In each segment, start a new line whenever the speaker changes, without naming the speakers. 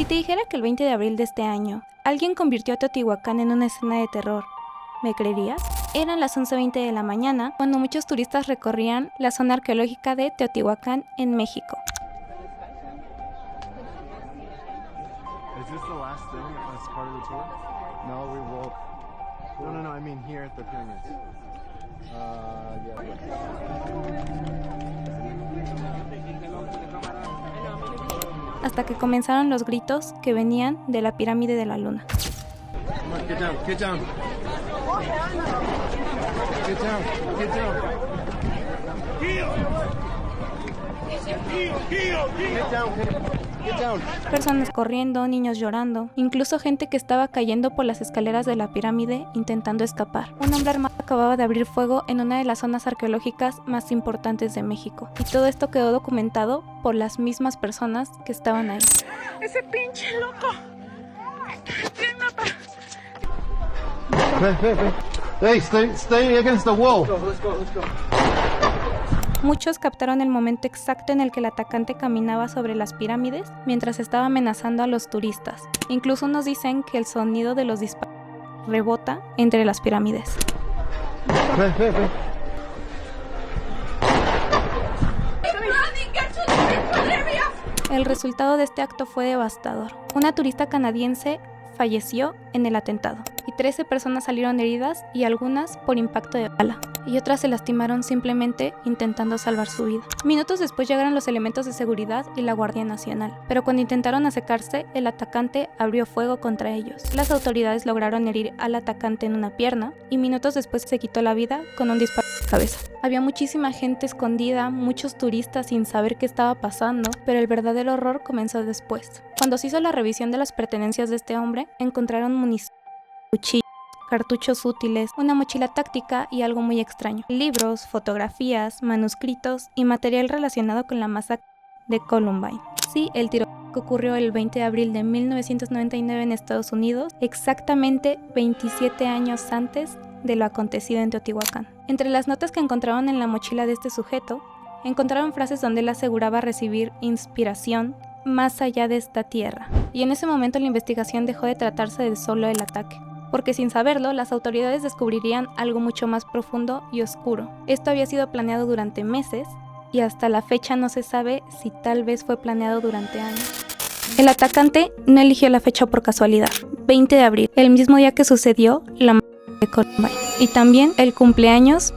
Si te dijera que el 20 de abril de este año, alguien convirtió a Teotihuacán en una escena de terror, ¿me creerías? Eran las 11:20 de la mañana cuando muchos turistas recorrían la zona arqueológica de Teotihuacán en México.
Is this the last thing as part of the tour? No, we will. No, I mean here at the pyramids.
Hasta que comenzaron los gritos que venían de la pirámide de la luna.
Get down, get down. Get down, get down. Get down, get down.
Personas corriendo, niños llorando, incluso gente que estaba cayendo por las escaleras de la pirámide intentando escapar. Un hombre armado acababa de abrir fuego en una de las zonas arqueológicas más importantes de México. Y todo esto quedó documentado por las mismas personas que estaban ahí.
¡Ese pinche loco!
Hey, stay against the wall. Let's go.
Muchos captaron el momento exacto en el que el atacante caminaba sobre las pirámides mientras estaba amenazando a los turistas. Incluso nos dicen que el sonido de los disparos rebota entre las pirámides. El resultado de este acto fue devastador. Una turista canadiense falleció en el atentado y 13 personas salieron heridas y algunas por impacto de bala y otras se lastimaron simplemente intentando salvar su vida. Minutos después llegaron los elementos de seguridad y la Guardia Nacional, pero cuando intentaron acercarse, el atacante abrió fuego contra ellos. Las autoridades lograron herir al atacante en una pierna y minutos después se quitó la vida con un disparo en la cabeza. Había muchísima gente escondida, muchos turistas sin saber qué estaba pasando, pero el verdadero horror comenzó después. Cuando se hizo la revisión de las pertenencias de este hombre, encontraron munición, cuchillos, cartuchos útiles, una mochila táctica y algo muy extraño: libros, fotografías, manuscritos y material relacionado con la masacre de Columbine. Sí, el tiroteo que ocurrió el 20 de abril de 1999 en Estados Unidos, exactamente 27 años antes de lo acontecido en Teotihuacán. Entre las notas que encontraron en la mochila de este sujeto, encontraron frases donde él aseguraba recibir inspiración más allá de esta tierra. Y en ese momento la investigación dejó de tratarse de solo el ataque, porque sin saberlo, las autoridades descubrirían algo mucho más profundo y oscuro. Esto había sido planeado durante meses y hasta la fecha no se sabe si tal vez fue planeado durante años. El atacante no eligió la fecha por casualidad: 20 de abril, el mismo día que sucedió la masacre de Columbine, y también el cumpleaños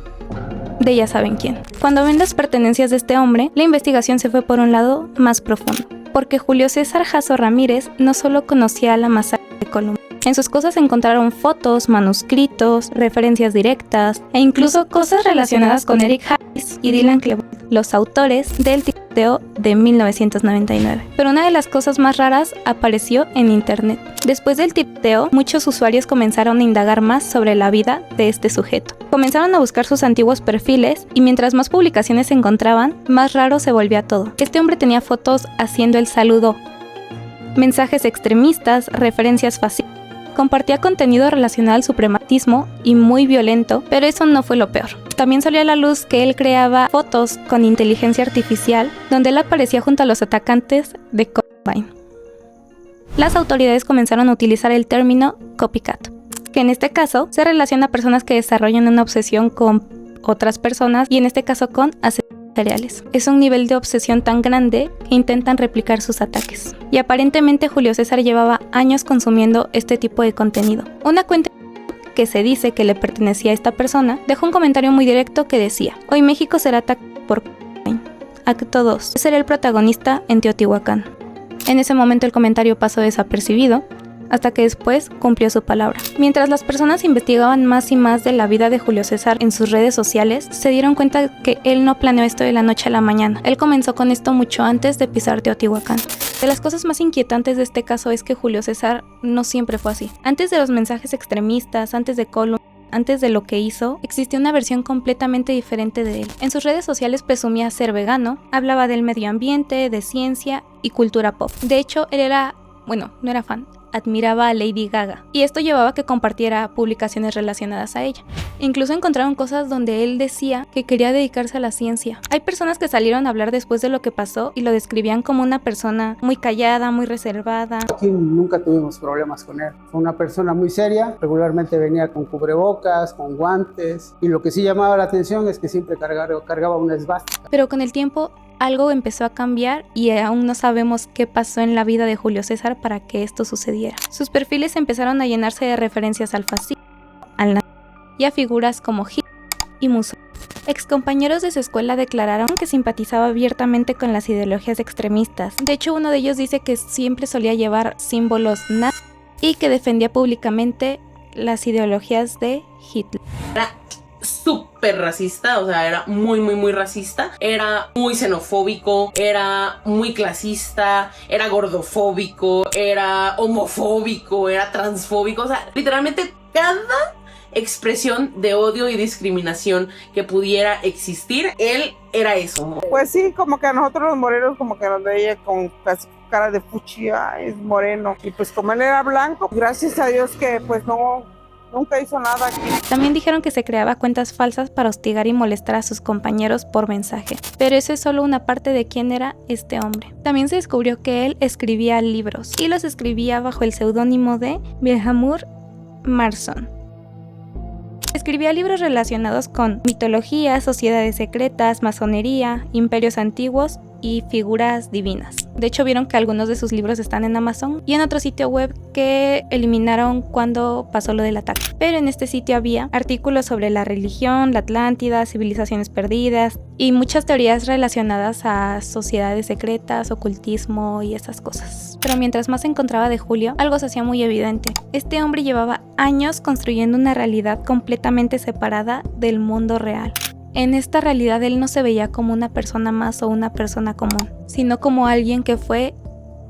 de ya saben quién. Cuando ven las pertenencias de este hombre, la investigación se fue por un lado más profundo, porque Julio César Jasso Ramírez no solo conocía la masacre de Columbine. En sus cosas se encontraron fotos, manuscritos, referencias directas e incluso cosas relacionadas con Eric Harris y Dylan Klebold, los autores del tiroteo de 1999. Pero una de las cosas más raras apareció en internet. Después del tiroteo, muchos usuarios comenzaron a indagar más sobre la vida de este sujeto. Comenzaron a buscar sus antiguos perfiles y mientras más publicaciones se encontraban, más raro se volvía todo. Este hombre tenía fotos haciendo el saludo, mensajes extremistas, referencias faciales. Compartía contenido relacionado al suprematismo y muy violento, pero eso no fue lo peor. También salió a la luz que él creaba fotos con inteligencia artificial donde él aparecía junto a los atacantes de Columbine. Las autoridades comenzaron a utilizar el término copycat, que en este caso se relaciona a personas que desarrollan una obsesión con otras personas y en este caso con asesinos seriales. Es un nivel de obsesión tan grande que intentan replicar sus ataques. Y aparentemente Julio César llevaba años consumiendo este tipo de contenido. Una cuenta que se dice que le pertenecía a esta persona dejó un comentario muy directo que decía: hoy México será atacado por Columbine. Acto 2. Yo seré el protagonista en Teotihuacán. En ese momento el comentario pasó desapercibido, hasta que después cumplió su palabra. Mientras las personas investigaban más y más de la vida de Julio César en sus redes sociales, se dieron cuenta que él no planeó esto de la noche a la mañana. Él comenzó con esto mucho antes de pisar Teotihuacán. De las cosas más inquietantes de este caso es que Julio César no siempre fue así. Antes de los mensajes extremistas, antes de Columbine, antes de lo que hizo, existía una versión completamente diferente de él. En sus redes sociales presumía ser vegano, hablaba del medio ambiente, de ciencia y cultura pop. De hecho, él era, no era fan, admiraba a Lady Gaga, y esto llevaba a que compartiera publicaciones relacionadas a ella. Incluso encontraron cosas donde él decía que quería dedicarse a la ciencia. Hay personas que salieron a hablar después de lo que pasó y lo describían como una persona muy callada, muy reservada.
Aquí nunca tuvimos problemas con él. Fue una persona muy seria, regularmente venía con cubrebocas, con guantes, y lo que sí llamaba la atención es que siempre cargaba una esvástica.
Pero con el tiempo algo empezó a cambiar y aún no sabemos qué pasó en la vida de Julio César para que esto sucediera. Sus perfiles empezaron a llenarse de referencias al fascismo, al nazismo y a figuras como Hitler y Mussolini. Excompañeros de su escuela declararon que simpatizaba abiertamente con las ideologías extremistas. De hecho, uno de ellos dice que siempre solía llevar símbolos nazis y que defendía públicamente las ideologías de Hitler.
Era súper racista, o sea, era muy racista, era muy xenofóbico, era muy clasista, era gordofóbico, era homofóbico, era transfóbico, o sea, literalmente cada expresión de odio y discriminación que pudiera existir, él era eso.
Pues sí, como que a nosotros los morenos como que nos veía con cara de fuchsia, es moreno. Y pues como él era blanco, gracias a Dios que pues nunca hizo nada aquí.
También dijeron que se creaba cuentas falsas para hostigar y molestar a sus compañeros por mensaje. Pero eso es solo una parte de quién era este hombre. También se descubrió que él escribía libros y los escribía bajo el seudónimo de Vilhjálmur Marsson. Escribía libros relacionados con mitología, sociedades secretas, masonería, imperios antiguos y figuras divinas. De hecho, vieron que algunos de sus libros están en Amazon y en otro sitio web que eliminaron cuando pasó lo del ataque. Pero en este sitio había artículos sobre la religión, la Atlántida, civilizaciones perdidas y muchas teorías relacionadas a sociedades secretas, ocultismo y esas cosas. Pero mientras más se encontraba de Julio, algo se hacía muy evidente. Este hombre llevaba años construyendo una realidad completamente separada del mundo real. En esta realidad él no se veía como una persona más o una persona común, sino como alguien que fue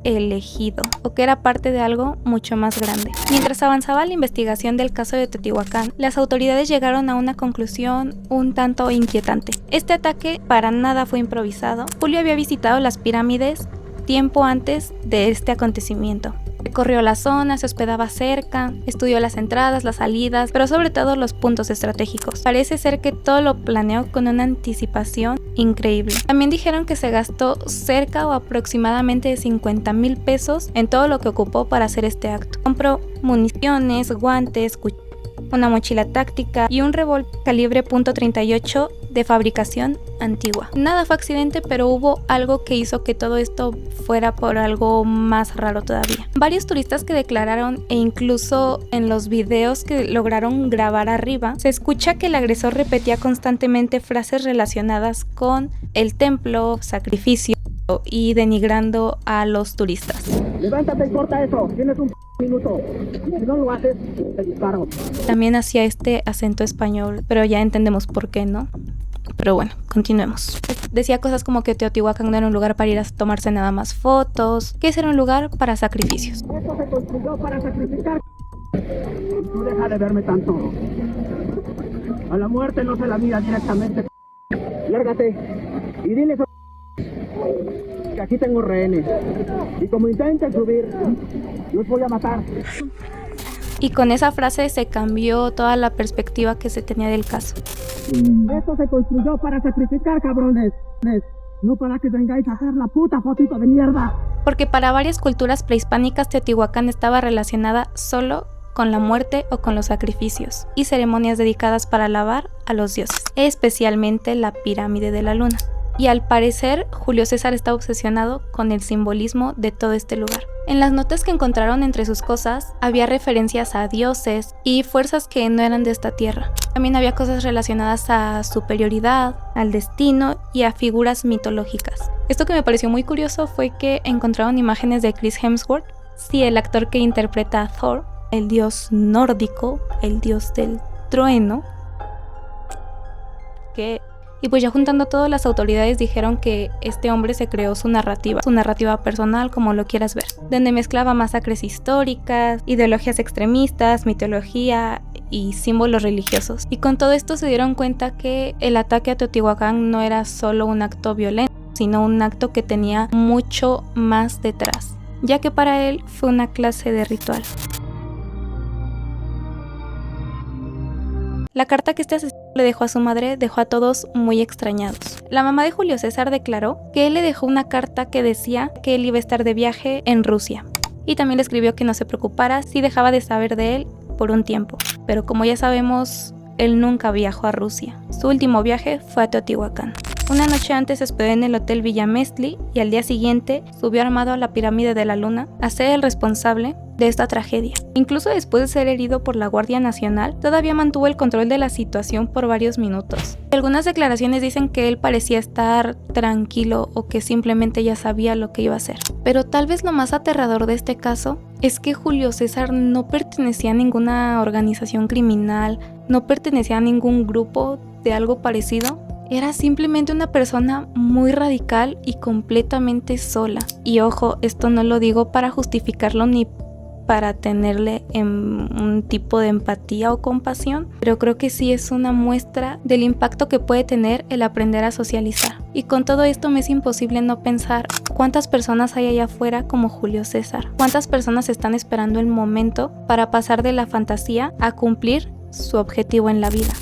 elegido o que era parte de algo mucho más grande. Mientras avanzaba la investigación del caso de Teotihuacán, las autoridades llegaron a una conclusión un tanto inquietante. Este ataque para nada fue improvisado. Julio había visitado las pirámides tiempo antes de este acontecimiento. Recorrió la zona, se hospedaba cerca, estudió las entradas, las salidas, pero sobre todo los puntos estratégicos. Parece ser que todo lo planeó con una anticipación increíble. También dijeron que se gastó cerca o aproximadamente de 50,000 pesos en todo lo que ocupó para hacer este acto. Compró municiones, guantes, cuchillos, una mochila táctica y un revólver calibre .38 de fabricación antigua. Nada fue accidente, pero hubo algo que hizo que todo esto fuera por algo más raro todavía. Varios turistas que declararon e incluso en los videos que lograron grabar arriba, se escucha que el agresor repetía constantemente frases relacionadas con el templo, sacrificio y denigrando a los turistas.
Levántate y corta eso, tienes un minuto. Si no lo haces, te disparo.
También hacía este acento español, pero ya entendemos por qué, ¿no? Pero bueno, continuemos. Decía cosas como que Teotihuacán no era un lugar para ir a tomarse nada más fotos, que ese era un lugar para sacrificios.
Esto se construyó para sacrificar. Tú deja de verme tanto. A la muerte no se la mira directamente. Lárgate y diles que aquí tengo rehenes. Y como intenten subir, los voy a matar.
Y con esa frase se cambió toda la perspectiva que se tenía del caso.
Esto se construyó para sacrificar, cabrones. No para que vengáis a hacer la puta fotito de mierda.
Porque para varias culturas prehispánicas Teotihuacán estaba relacionada solo con la muerte o con los sacrificios y ceremonias dedicadas para alabar a los dioses, especialmente la pirámide de la luna. Y al parecer Julio César estaba obsesionado con el simbolismo de todo este lugar. En las notas que encontraron entre sus cosas había referencias a dioses y fuerzas que no eran de esta tierra. También había cosas relacionadas a superioridad, al destino y a figuras mitológicas. Esto que me pareció muy curioso fue que encontraron imágenes de Chris Hemsworth, sí, el actor que interpreta a Thor, el dios nórdico, el dios del trueno, y pues ya juntando todo, las autoridades dijeron que este hombre se creó su narrativa personal, como lo quieras ver, donde mezclaba masacres históricas, ideologías extremistas, mitología y símbolos religiosos. Y con todo esto se dieron cuenta que el ataque a Teotihuacán no era solo un acto violento, sino un acto que tenía mucho más detrás. ya que para él fue una clase de ritual. La carta que este asesino le dejó a su madre dejó a todos muy extrañados. La mamá de Julio César declaró que él le dejó una carta que decía que él iba a estar de viaje en Rusia. Y también le escribió que no se preocupara si dejaba de saber de él por un tiempo. Pero como ya sabemos, él nunca viajó a Rusia. Su último viaje fue a Teotihuacán. Una noche antes se hospedó en el Hotel Villa Mestli y al día siguiente subió armado a la pirámide de la Luna a ser el responsable de esta tragedia. Incluso después de ser herido por la Guardia Nacional, todavía mantuvo el control de la situación por varios minutos. Algunas declaraciones dicen que él parecía estar tranquilo o que simplemente ya sabía lo que iba a hacer. Pero tal vez lo más aterrador de este caso es que Julio César no pertenecía a ninguna organización criminal, no pertenecía a ningún grupo de algo parecido. Era simplemente una persona muy radical y completamente sola. Y ojo, esto no lo digo para justificarlo ni para tenerle un tipo de empatía o compasión, pero creo que sí es una muestra del impacto que puede tener el aprender a socializar. Y con todo esto me es imposible no pensar cuántas personas hay allá afuera como Julio César, cuántas personas están esperando el momento para pasar de la fantasía a cumplir su objetivo en la vida.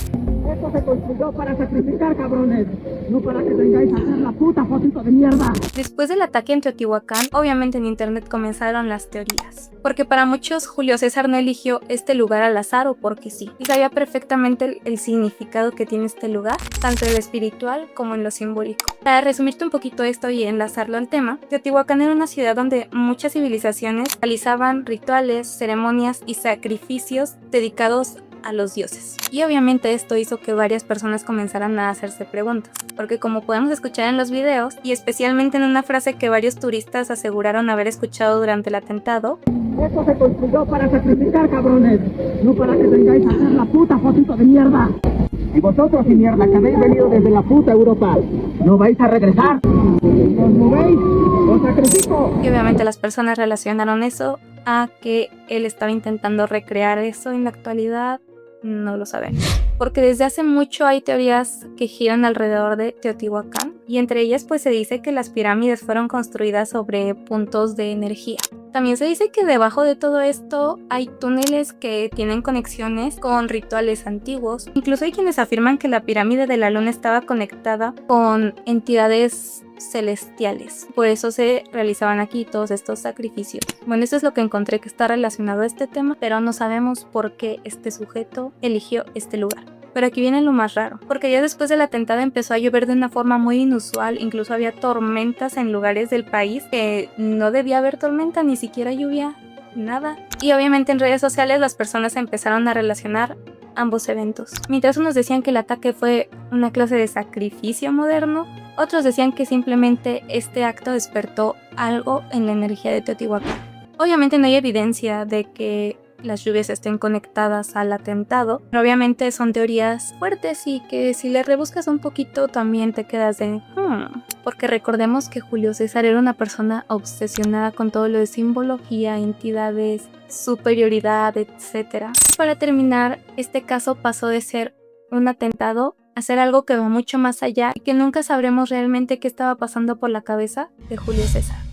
Esto se construyó para sacrificar, cabrones, no para que vengáis a hacer la puta fotito de mierda.
Después del ataque en Teotihuacán, obviamente en internet comenzaron las teorías, porque para muchos Julio César no eligió este lugar al azar o porque sí, y sabía perfectamente el significado que tiene este lugar, tanto en lo espiritual como en lo simbólico. Para resumirte un poquito esto y enlazarlo al tema, Teotihuacán era una ciudad donde muchas civilizaciones realizaban rituales, ceremonias y sacrificios dedicados a los dioses. Y obviamente esto hizo que varias personas comenzaran a hacerse preguntas, porque como podemos escuchar en los videos, y especialmente en una frase que varios turistas aseguraron haber escuchado durante el atentado,
Esto se construyó para sacrificar, cabrones, no para que vengáis a hacer la puta fotito de mierda. Y vosotros, y mierda, que habéis venido desde la puta Europa, ¿no vais a regresar? ¿Os movéis? ¡Os sacrifico!
y obviamente las personas relacionaron eso a que él estaba intentando recrear eso en la actualidad. No lo sabemos, porque desde hace mucho hay teorías que giran alrededor de Teotihuacán y entre ellas pues se dice que las pirámides fueron construidas sobre puntos de energía. También se dice que debajo de todo esto hay túneles que tienen conexiones con rituales antiguos. Incluso hay quienes afirman que la pirámide de la Luna estaba conectada con entidades celestiales. Por eso se realizaban aquí todos estos sacrificios. Bueno, esto es lo que encontré que está relacionado a este tema, pero no sabemos por qué este sujeto eligió este lugar. Pero aquí viene lo más raro, porque ya después del atentado empezó a llover de una forma muy inusual, incluso había tormentas en lugares del país que no debía haber tormenta, ni siquiera lluvia, nada. Y obviamente en redes sociales las personas empezaron a relacionar ambos eventos. Mientras unos decían que el ataque fue una clase de sacrificio moderno, otros decían que simplemente este acto despertó algo en la energía de Teotihuacán. Obviamente no hay evidencia de que las lluvias estén conectadas al atentado, pero obviamente son teorías fuertes y que si le rebuscas un poquito también te quedas de porque recordemos que Julio César era una persona obsesionada con todo lo de simbología, entidades, superioridad, etc. Para terminar, este caso pasó de ser un atentado a ser algo que va mucho más allá y que nunca sabremos realmente qué estaba pasando por la cabeza de Julio César.